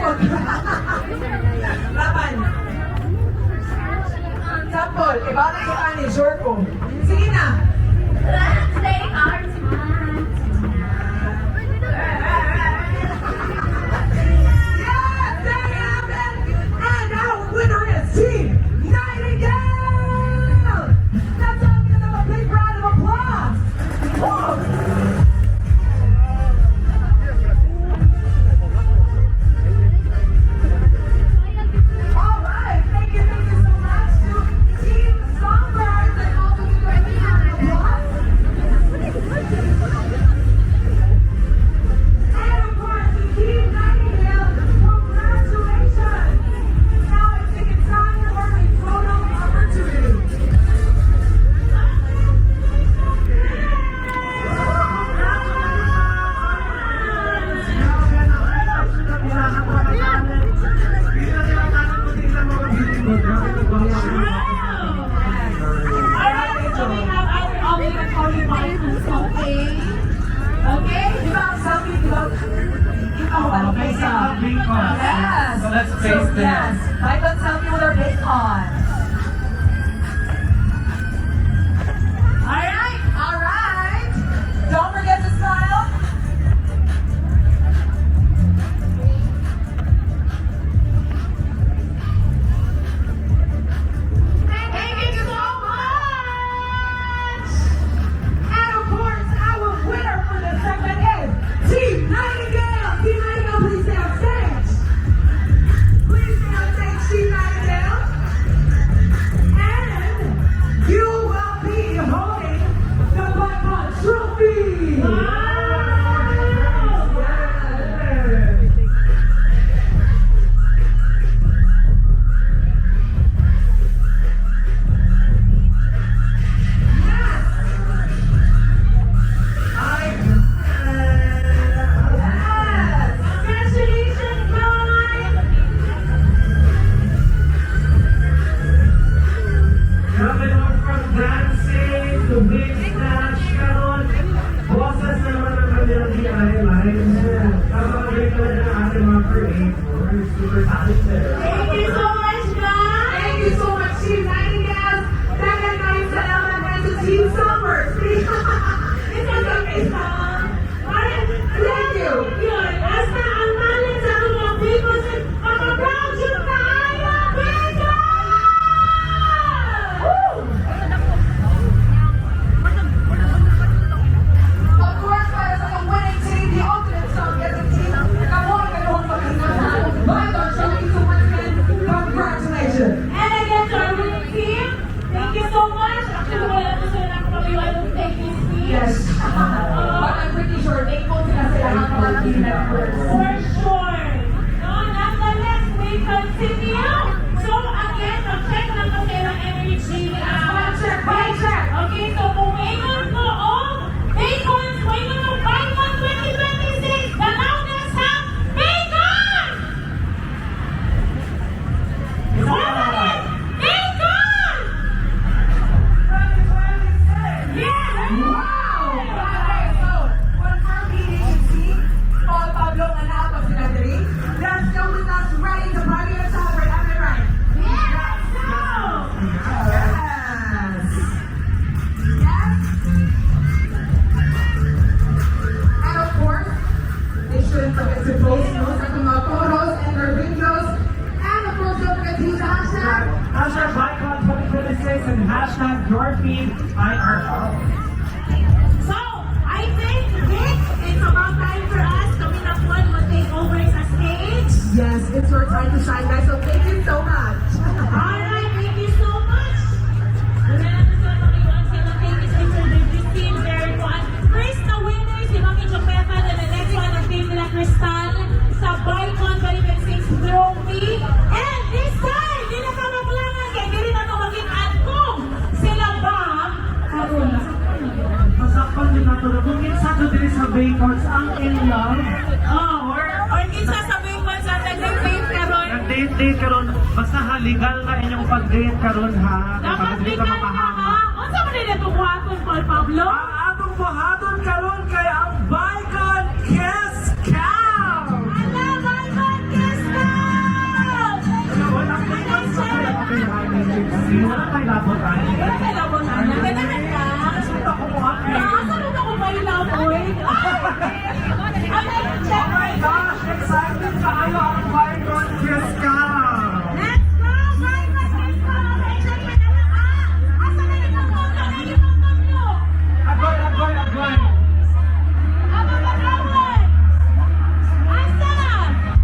Ipot. Laban. Sample. Iba na yung ani, sure ko. Sige na. Stay hard. Yes, there you have it. And our winner is Team Nightingale. Let's all give them a big round of applause. Woo! All right, thank you so much to Team Songbirds and also to their round of applause. And of course, to Team Nightingale, congratulations! Now I think it's time for a photo opportunity. Okay, di ba ang sabi, di ba? Ikaw, ano kayo sa bacon? Yes! So let's taste it. Yes, bacon selfie with our bacon. Alright, alright. Don't forget to smile. Thank you so much! And of course, our winner for this segment is Team Nightingale! Team Nightingale, please stay on stage! Please stay on stage, Team Nightingale! And you will be holding the Bacon Trophy! Yes. Congratulations, guys! Grabe naman from dancing to big snatch karon. Boses na naman ang kanilang highlight. Kapag-break talaga ang ating mga creators. Super talented. Thank you so much, guys! Thank you so much, Team Nightingale! Dagan kayo sa Ellen and to Team Summers! It's okay, Sam! Thank you! Yun, basta ang talent sa mga people sa mga brown sugar tayo, bacon! Of course, para sa winning team, the ultimate song-getting team, kamuha ka noong pagkakasal. Bacon Trophy, so once again, congratulations! And again to our winning team, thank you so much. Actually, wala na sila nakapag-iwan ng thank you speech. Yes. But I'm pretty sure they po sila sila ang mga team members. For sure. No, nonetheless, we continue. So again, mag-check lang kasi ng energy. Check, check! Okay, so kung ingon ko bacon, kung ingon ko Bacon 2026, the loudest have bacon! Bacon! Bacon! Yes! Wow! Okay, so, confirm PDHC, Paul Pablo, and out of Sinadri. They're still with us, ready to party and celebrate. Am I right? Yes! No! Yes! Yes! And of course, they shouldn't forget to post notes at mga photos and their videos. And of course, don't forget to use the hashtag. Hashtag Bicon 2026 and hashtag YourFeedIRL. So, I think, Vic, it's about time for us. Kami na po will take over sa stage. Yes, it's your time to shine, guys. So thank you so much. Alright, thank you so much. Wala na sa mga sila. Thank you so much. Christine, very fun. First na winner, si Mami Jopepa. And the next one, ang team nila Crystal sa Bicon 2026 Trophy. And this time, di na kamaklangan. Kaya di rin ako maging adkong. Sila ba? Karoon na. Masakpan din nato na kung minsan to din sa bacons ang in love. Oh, or kinsa sa bacon sa nag-date karon. Nag-date karon, basta ha, legal na inyong pag-date karon ha. Dapat Hindi ka legal na mapahama. ha. Unsa man nila itong buhaton, Paul Pablo? Ang atong buhaton karon kay ang Bicon Kiss Cow! Ala, Bicon Kiss Cow! labotan. Wala ka labotan na. Ganahan ka. Gusto ko mo ang Nakasal mo ako may laboy. Oh my gosh! Excited tayo ang Viron Crystal! Let's go! Viron Crystal! Attention ka na lang ah! Asa na yung pagpunta? Na yung pagpunta? Agoy, agoy, agoy! Aba ba tawag? Asa?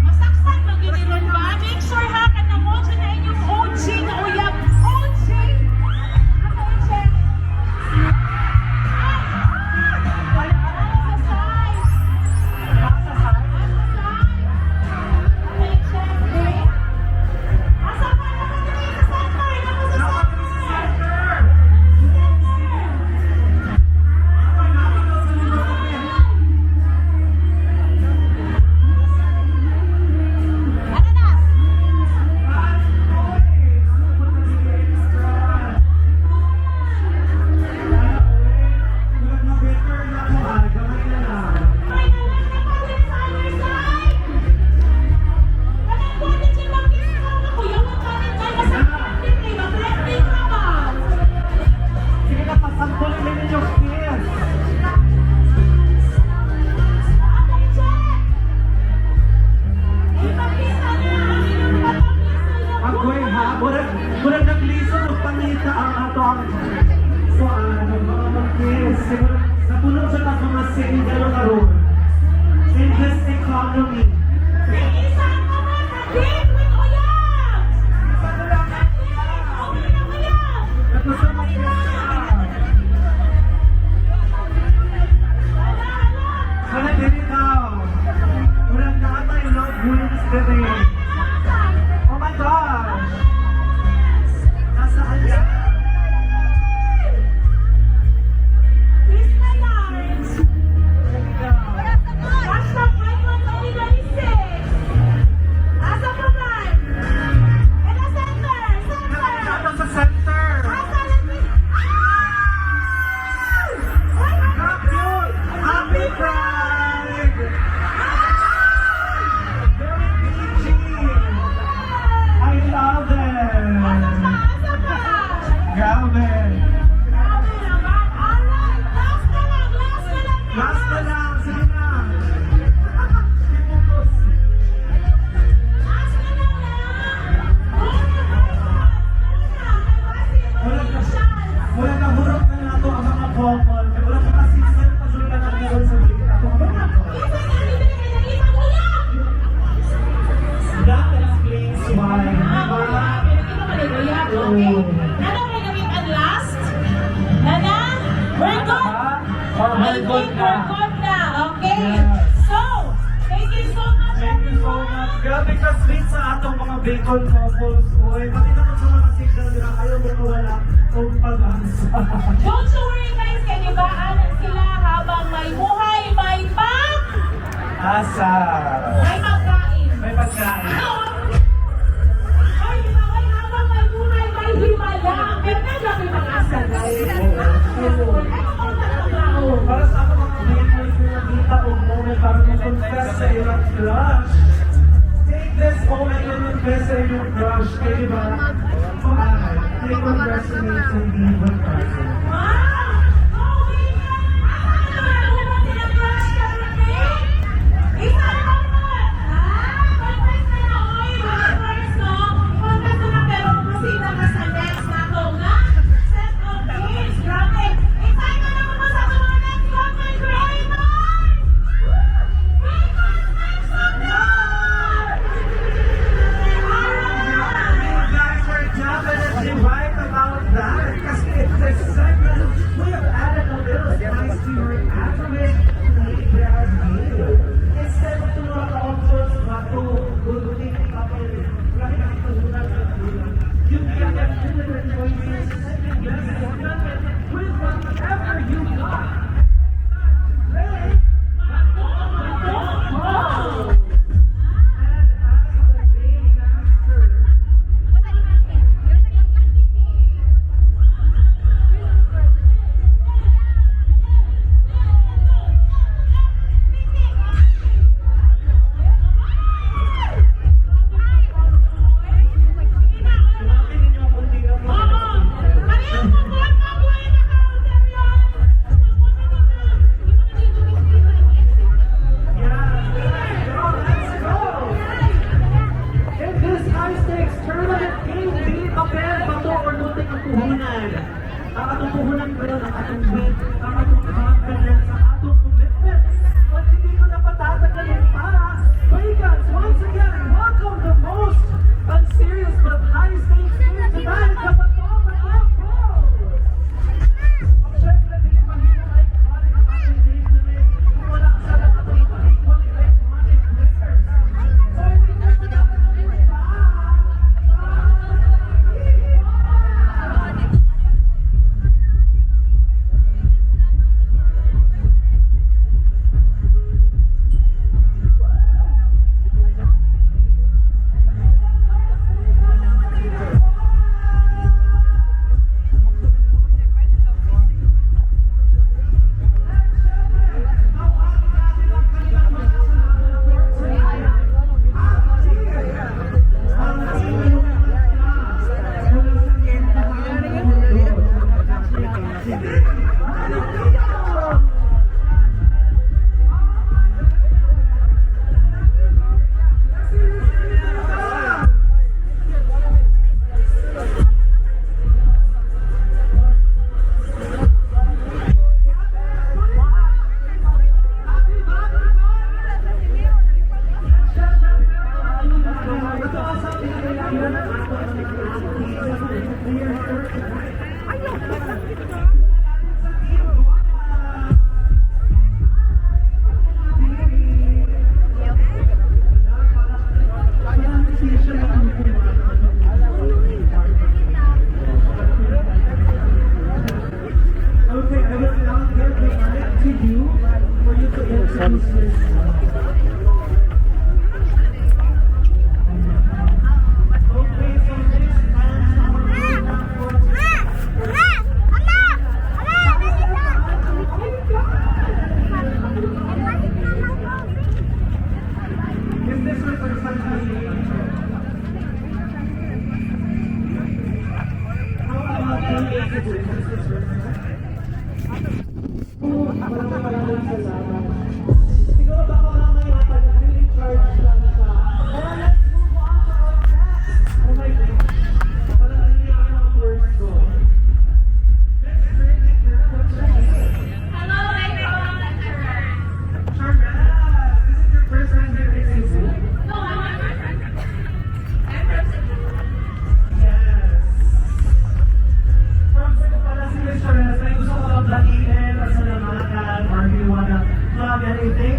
Masaksak lang giniron ba? Make sure ha, kanamon siya na inyong OG na uyab. OG? Ano OG? Ay! Sa size! Nasa side? Sige na, pasampulin din yung skills! Agoy ha, murag nagliso magpangita ang ato ang mga kids. Napuno siya na mga single karon in this economy. Ito sa mga Wala din ikaw. Murag na ata yung love wins din eh. Oh my gosh! Nasaan yan? Ito sa center! Cute! Happy Pride! Very peachy! I love it! Grabe! Last na lang! Sige na! Wala na hurot na nato ang mga couple. Wala na kasisal pa sila na meron sa bigit. Ako ang mga That explains why. We're good. Or I think we're good na. Okay. So, thank you so much. Thank you so much. Grabe ka sweet sa atong mga bacon couples. Uy, pati naman sa mga signal nila, ayaw mo nawala o pag-asa. Don't you worry guys, kanibaan sila habang may buhay, may Asa. may pagkain. May pagkain. Ay, bawal habang may buhay, may himala. Ganda lang yung mga asalay. Para sa ako mga bacon na nakita o moment para mag-confess sa ilang crush. Take this moment to confess sa inyong crush. Kaya diba? They congratulate sa evil person. You guys are definitely right about that. Kasi it's the second Okay, I will now give the mic to you for you to introduce yourself. Okay, so this is our Is this your first time seeing? How about you introduce yourself? Maraming salamat. Siguro baka mamaya pag-recharge lang siya. Kaya let's move on to our next. Oh my God. Parang nangyayari ang first ko. Let's bring it here. What's your name? Hello, everyone. Charles, this is your first time here in Cebu? No, I'm from Cebu. Yes. From Cebu pala si Miss Charles. May gusto ko batiin, pasalamatan, or do you wanna plug anything?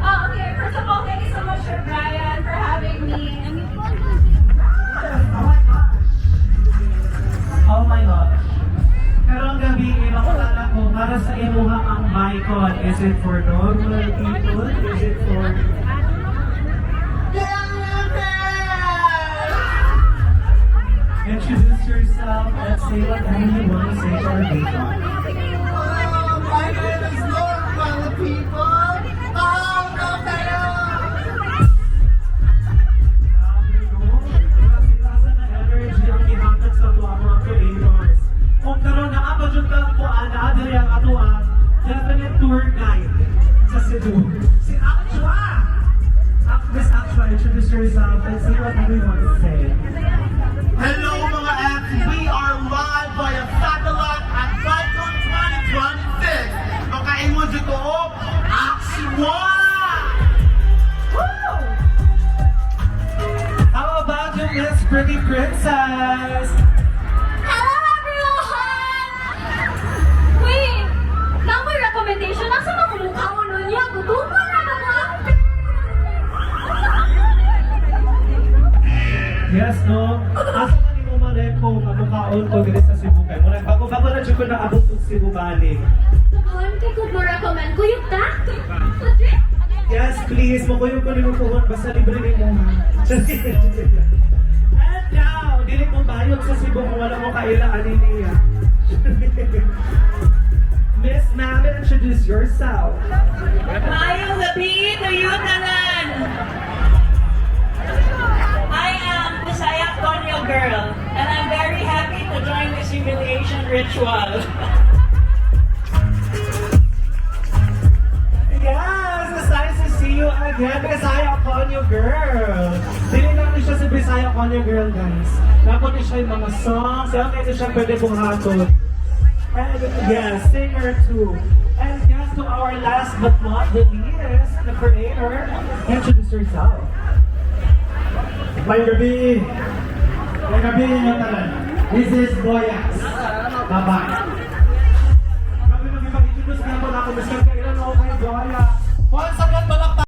Oh, okay. First of all, thank you so much, Sir Brian, for having me. Oh my gosh. Pero ang gabi, makulala ko, para sa imuha ang Bicon, is it for normal people? Is it for... Introduce yourself and say whatever you want to say to our Bicon. My name is Lord from the people. Grabe, no? Kasi nasa na energy ang ihatag sa tuwa mga creators. Kung karoon na ako dyan ka po, diri ang atuan, definite tour guide sa Cebu. Si Actua! Miss Actua, introduce yourself and say whatever you want to say. Hello mga F, we are live via satellite at Bicon 2026. Makaingon dito ko, Actua! Woo! How about you, Miss Pretty Princess? Hello, everyone! Wait! Now may recommendation. Nasa mga mukha mo nun niya? Gutuman na mga Yes, no? Asa man ni mo mareko, kamukhaon ko dito sa Cebu kay. Muna bago na dyan ko naabot ng Cebu balik. Nakahan kay kung ma-recommend ko yung ta? Legit? Yes, please. Makuyog ko ni mo puhon. Basta libre ni mo. And now, dili mo bayot sa Cebu kung wala mo kailangan niya. Miss Ma'am, introduce yourself. Mayong gabi to you, tanan! I am Bisaya Konyo girl, and I'm very happy to join this humiliation ritual. Yes, it's nice to see you again, Bisaya Konyo Girl. Dili namin siya si Bisaya Konyo Girl, guys. Napon niya siya yung mga songs. Kaya ngayon siya pwede buhaton. And yes, singer too. And yes, to our last but not the least, the creator, introduce yourself. May gabi yung talan. This is Boyax. Bye-bye. Kami nang iba, introduce nga po na ako, Mr. Kailan ako kay Joya. Once again,